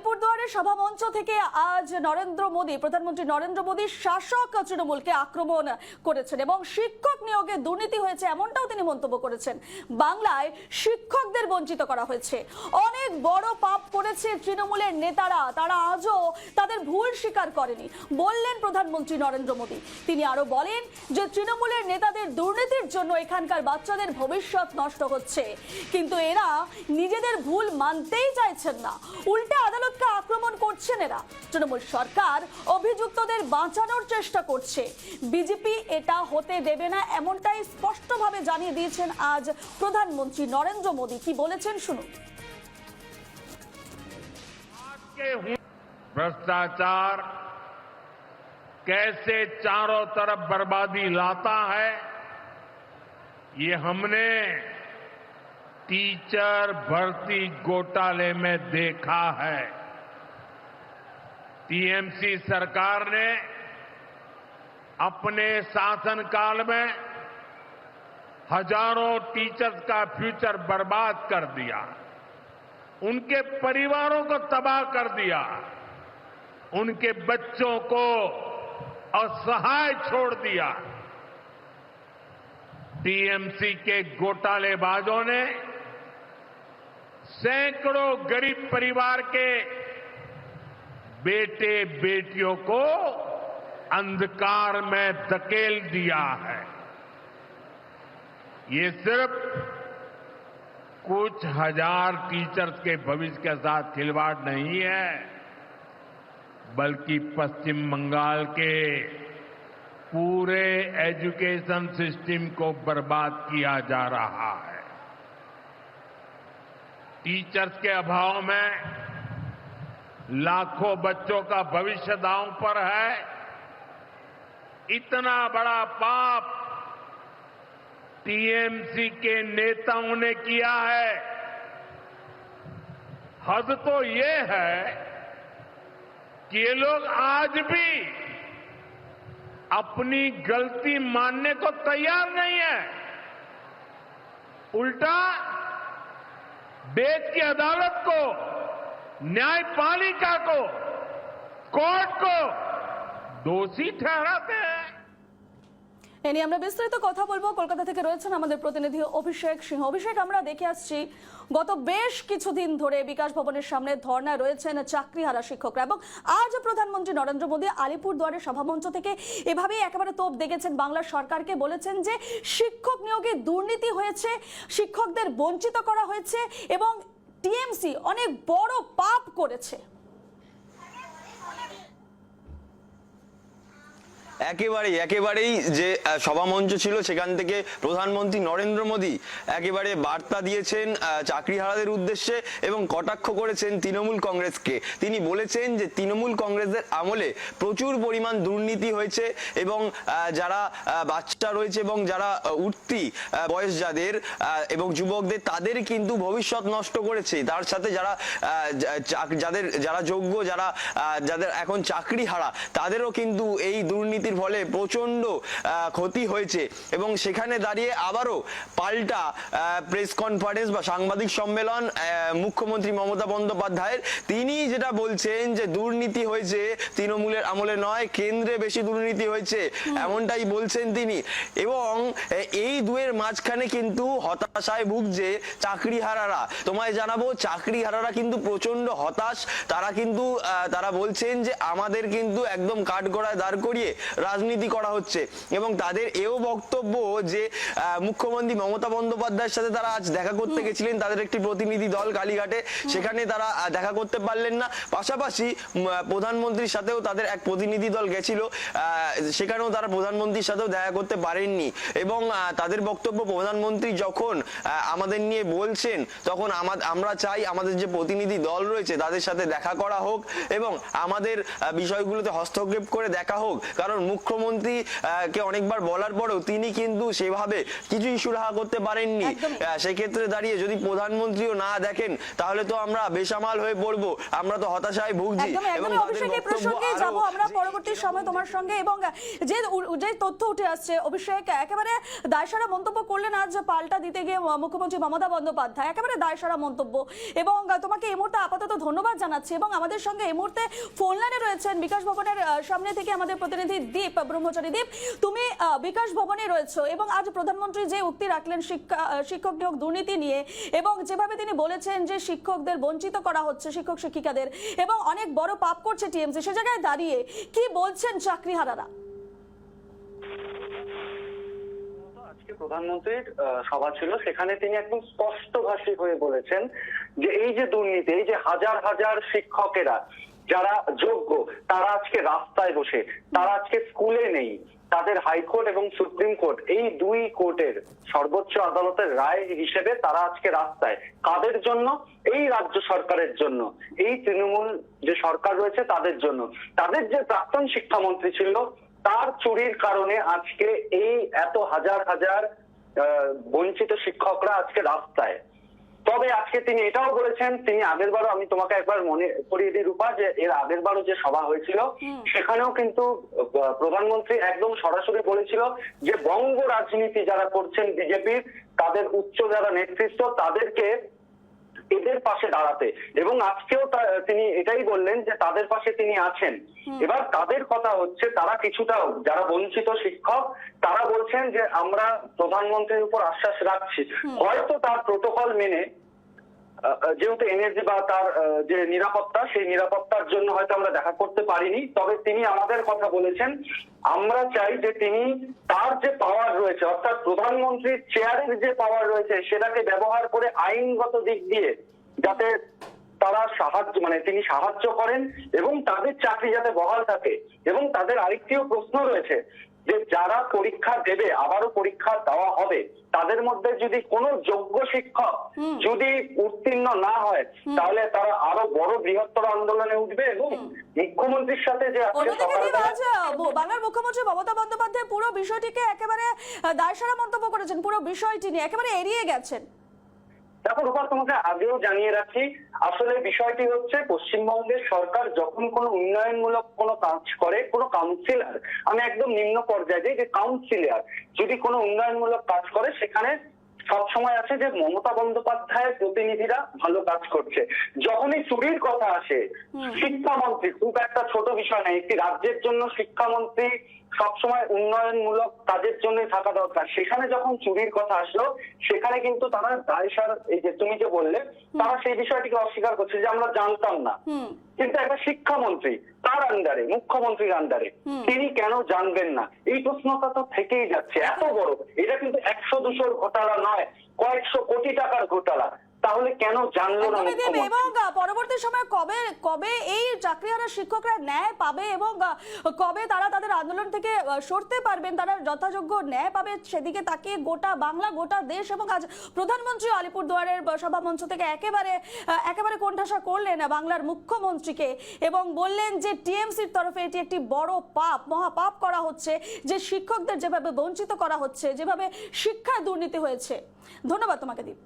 আলিপুরদুয়ারের সভামঞ্চ থেকে আজ প্রধানমন্ত্রী নরেন্দ্র মোদী শাসক তৃণমূলকে আক্রমণ করেছেন এবং শিক্ষক নিয়োগে দুর্নীতি হয়েছে এমনটাও তিনি মন্তব্য করেছেন। বাংলায় শিক্ষকদের বঞ্চিত করা হয়েছে, অনেক বড় পাপ করেছে তৃণমূলের নেতারা, তারা আজও তাদের ভুল স্বীকার করেনি বললেন প্রধানমন্ত্রী নরেন্দ্র মোদী। তিনি আরো বলেন যে তৃণমূলের নেতাদের দুর্নীতির জন্য এখানকার বাচ্চাদের ভবিষ্যৎ নষ্ট হচ্ছে, কিন্তু এরা নিজেদের ভুল মানতেই চাইছেন না, উল্টে আদালতকে আক্রমণ করছেন এরা। তৃণমূল সরকার অভিযুক্তদের বাঁচানোর চেষ্টা করছে, বিজেপি এটা হতে দেবে না এমনটাই স্পষ্টভাবে জানিয়ে দিয়েছেন আজ প্রধানমন্ত্রী নরেন্দ্র মোদী। কি বলেছেন শুনুন। भ्रष्टाचार कैसे चारों तरफ बर्बादी लाता है, ये हमने टीचर भर्ती घोटाले में देखा है। टीएमसी सरकार ने अपने शासनकाल में हजारों टीचर्स का फ्यूचर बर्बाद कर दिया, उनके परिवारों को तबाह कर दिया, उनके बच्चों को असहाय छोड़ दिया। टीएमसी के घोटालेबाजों ने सैकड़ों गरीब परिवार के बेटे बेटियों को अंधकार में धकेल दिया है। ये सिर्फ कुछ हजार टीचर्स के भविष्य के साथ खिलवाड़ नहीं है, बल्कि पश्चिम बंगाल के पूरे एजुकेशन सिस्टम को बर्बाद किया जा रहा है। टीचर्स के अभाव में लाखों बच्चों का भविष्य दांव पर है। इतना बड़ा पाप टीएमसी के नेताओं ने किया है। हद तो ये है कि ये लोग आज भी अपनी गलती मानने को तैयार नहीं है, उल्टा देश की अदालत को, न्यायपालिका को, कोर्ट को दोषी ठहराते हैं। এ নিয়ে আমরা বিস্তারিত কথা বলবো। কলকাতা থেকে রয়েছেন আমাদের প্রতিনিধি অভিষেক সিংহ। অভিষেক, আমরা দেখে আসছি গত বেশ কিছুদিন ধরে বিকাশ ভবনের সামনে ধর্নায় রয়েছেন চাকরিহারা শিক্ষকরা এবং আজ প্রধানমন্ত্রী নরেন্দ্র মোদী আলিপুরদুয়ারের সভামঞ্চ থেকে এভাবেই একেবারে তোপ দেখেছেন বাংলা সরকারকে, বলেছেন যে শিক্ষক নিয়োগে দুর্নীতি হয়েছে, শিক্ষকদের বঞ্চিত করা হয়েছে এবং টিএমসি অনেক বড় পাপ করেছে। একেবারেই যে সভামঞ্চ ছিল সেখান থেকে প্রধানমন্ত্রী নরেন্দ্র মোদী একেবারে বার্তা দিয়েছেন চাকরিহারাদের উদ্দেশ্যে এবং কটাক্ষ করেছেন তৃণমূল কংগ্রেসকে। তিনি বলেছেন যে তৃণমূল কংগ্রেসের আমলে প্রচুর পরিমাণ দুর্নীতি হয়েছে এবং যারা বাচ্চা রয়েছে এবং যারা উঠতি বয়স যাদের এবং যুবকদের তাদের কিন্তু ভবিষ্যৎ নষ্ট করেছে। তার সাথে যারা যোগ্য, যাদের এখন চাকরিহারা তাদেরও কিন্তু এই দুর্নীতি ফলে প্রচন্ড ক্ষতি হয়েছে এবং সেখানে দাঁড়িয়ে আবারও পাল্টা প্রেস কনফারেন্স বা সাংবাদিক সম্মেলন মুখ্যমন্ত্রী মমতা বন্দ্যোপাধ্যায়ের। তিনি যেটা বলছেন যে দুর্নীতি হয়েছে তৃণমূলের আমলে নয়, কেন্দ্রে বেশি দুর্নীতি হয়েছে, এমনটাই বলছেন তিনি। এবং এই দুয়ের মাঝখানে কিন্তু হতাশায় ভুগছে চাকরিহারারা। তোমায় জানাবো চাকরিহারারা কিন্তু প্রচন্ড হতাশ। তারা বলছেন যে আমাদের কিন্তু একদম কাঠগড়ায় দাঁড় করিয়ে রাজনীতি করা হচ্ছে এবং তাদের এও বক্তব্য যে মুখ্যমন্ত্রী মমতা বন্দ্যোপাধ্যায়ের সাথে তারা আজ দেখা করতে গেছিলেন, তাদের একটি প্রতিনিধি দল কালীঘাটে, সেখানে তারা দেখা করতে পারলেন না। পাশাপাশি প্রধানমন্ত্রীর সাথেও তাদের এক প্রতিনিধি দল গেছিল, সেখানেও তারা প্রধানমন্ত্রীর সাথেও দেখা করতে পারেননি এবং তাদের বক্তব্য প্রধানমন্ত্রী যখন আমাদের নিয়ে বলছেন তখন আমরা চাই আমাদের যে প্রতিনিধি দল রয়েছে তাদের সাথে দেখা করা হোক এবং আমাদের বিষয়গুলোতে হস্তক্ষেপ করে দেখা হোক, কারণ মুখ্যমন্ত্রী কে অনেকবার বলার পরেও তিনি কিন্তু সেভাবে কিছুই সুরাহা করতে পারেননি। সেক্ষেত্রে দাঁড়িয়ে যদি প্রধানমন্ত্রীও না দেখেন তাহলে তো আমরা বেসামাল হয়ে পড়বো, আমরা তো হতাশায় ভুগছি। এবং অভিষেক এই প্রসঙ্গে যাব আমরা পরবর্তী সময় তোমার সঙ্গে। এবং যে তথ্য উঠে আসছে অভিষেক, একেবারে দায়সারা মন্তব্য করলেন আজ পাল্টা দিতে গিয়ে মুখ্যমন্ত্রী মমতা বন্দ্যোপাধ্যায়, একেবারে দায়সারা মন্তব্য। এবং তোমাকে এই মুহূর্তে আপাতত ধন্যবাদ জানাচ্ছি। এবং আমাদের সঙ্গে এই মুহূর্তে ফোন লাইনে রয়েছেন বিকাশ ভবনের সামনে থেকে আমাদের প্রতিনিধি দীপ ব্রহ্মচারী। দীপ, তুমি বিকাশ ভবনে রয়েছো এবং আজ প্রধানমন্ত্রী যে উক্তি রাখলেন শিক্ষক নিয়োগ দুর্নীতি নিয়ে, এবং যেভাবে তিনি বলেছেন যে শিক্ষকদের বঞ্চিত করা হচ্ছে, শিক্ষক শিক্ষিকাদের, এবং অনেক বড় পাপ করছে টিএমসি, সে জায়গায় দাঁড়িয়ে কি বলছেন চাকরিহারারা? আজকে প্রধানমন্ত্রীর সভা ছিল, সেখানে তিনি একদম স্পষ্টভাষী হয়ে বলেছেন যে এই যে দুর্নীতি, এই যে হাজার হাজার শিক্ষকেরা যারা যোগ্য তারা আজকে রাস্তায় বসে, তারা আজকে স্কুলে নেই, তাদের হাইকোর্ট এবং সুপ্রিম কোর্ট এই দুই কোর্টের সর্বোচ্চ আদালতের রায় হিসেবে তারা আজকে রাস্তায়। কাদের জন্য? এই রাজ্য সরকারের জন্য, এই তৃণমূল যে সরকার রয়েছে তাদের জন্য। তাদের যে প্রাক্তন শিক্ষামন্ত্রী ছিল তার চুরির কারণে আজকে এই এত হাজার হাজার বঞ্চিত শিক্ষকরা আজকে রাস্তায়। তবে আজকে তিনি এটাও বলেছেন, তিনি আগের বারও, আমি তোমাকে একবার মনে করিয়ে দিই রূপা, যে এর আগের বারও যে সভা হয়েছিল সেখানেও কিন্তু প্রধানমন্ত্রী একদম সরাসরি বলেছিল যে বঙ্গ রাজনীতি যারা করছেন বিজেপির, তাদের উচ্চ যারা নেতৃত্ব, তাদেরকে এদের পাশে দাঁড়াতে। এবং আজকেও তিনি এটাই বললেন যে তাদের পাশে তিনি আছেন। এবার তাদের কথা হচ্ছে, তারা কিছুটাও যারা বঞ্চিত শিক্ষক তারা বলছেন যে আমরা প্রধানমন্ত্রীর উপর আশ্বাস রাখছি, হয়তো তার প্রোটোকল মেনে, যেহেতু এনএসজি বা তার যে নিরাপত্তা, সেই নিরাপত্তার জন্য হয়তো আমরা দেখা করতে পারিনি, তবে তিনি আমাদের কথা বলেছেন আমরা চাই যে তিনি তার যে পাওয়ার রয়েছে, অর্থাৎ প্রধানমন্ত্রীর চেয়ারের যে পাওয়ার রয়েছে সেটাকে ব্যবহার করে আইনগত দিক দিয়ে যাতে তারা তিনি সাহায্য করেন এবং তাদের চাকরি যাতে বহাল থাকে। এবং তাদের আরেকটিও প্রশ্ন রয়েছে যে যারা পরীক্ষা দেবে, আবারও পরীক্ষা দেওয়া হবে, তাদের মধ্যে যদি কোনো যোগ্য শিক্ষক যদি উত্তীর্ণ না হয় তাহলে তারা আরো বড় বৃহত্তর আন্দোলনে উঠবে। এবং মুখ্যমন্ত্রীর সাথে যে বাংলার মুখ্যমন্ত্রী মমতা বন্দ্যোপাধ্যায় পুরো বিষয়টিকে একেবারে দায়সারা মন্তব্য করেছেন, পুরো বিষয়টি নিয়ে একেবারে এড়িয়ে গেছেন। দেখো রূপা, তোমাকে আগেও জানিয়ে রাখি, আসলে বিষয়টি হচ্ছে পশ্চিমবঙ্গের সরকার যখন কোনো উন্নয়নমূলক কোনো কাজ করে, কোনো কাউন্সিলর, আমি একদম নিম্ন পর্যায়ে যাই, যে কাউন্সিলর যদি কোনো উন্নয়নমূলক কাজ করে সেখানে সবসময় আছে যে মমতা বন্দ্যোপাধ্যায়ের প্রতিনিধিরা ভালো কাজ করছে। যখনই চুরির কথা আসে, শিক্ষামন্ত্রী খুব একটা ছোট বিষয় নয়, একটি রাজ্যের জন্য শিক্ষামন্ত্রী সবসময় উন্নয়নমূলক কাজের জন্য থাকা দরকার। সেখানে যখন চুরির কথা আসলো সেখানে কিন্তু তারা দায়সার, এই যে তুমি যে বললে, তারা সেই বিষয়টিকে অস্বীকার করছে যে আমরা জানতাম না। কিন্তু একটা শিক্ষামন্ত্রী তার আন্ডারে, মুখ্যমন্ত্রীর আন্ডারে, তিনি কেন জানবেন না? এই প্রশ্নটা তো থেকেই যাচ্ছে। এত বড়, এটা কিন্তু 100-200 ঘোটালা নয়, কয়েকশো কোটি টাকার ঘোটালা, তাহলে কেন জানলো না মুখ্যমন্ত্রী? এবং পরবর্তী সময় কবে এই চাকরিহারা শিক্ষকরা ন্যায় পাবে এবং কবে তারা তাদের আন্দোলন থেকে সরতে পারবেন, তারা যথাযোগ্য ন্যায় পাবে, সেদিকে তাকিয়ে গোটা বাংলা, গোটা দেশ, এবং আজ প্রধানমন্ত্রী আলিপুরদুয়ারের সভা মঞ্চ থেকে একেবারে কোণঠাসা করলেন বাংলার মুখ্যমন্ত্রীকে এবং বললেন যে টিএমসির তরফে এটি একটি বড় পাপ, মহাপাপ করা হচ্ছে, যে শিক্ষকদের যেভাবে বঞ্চিত করা হচ্ছে, যেভাবে শিক্ষায় দুর্নীতি হয়েছে। ধন্যবাদ তোমাকে দীপ।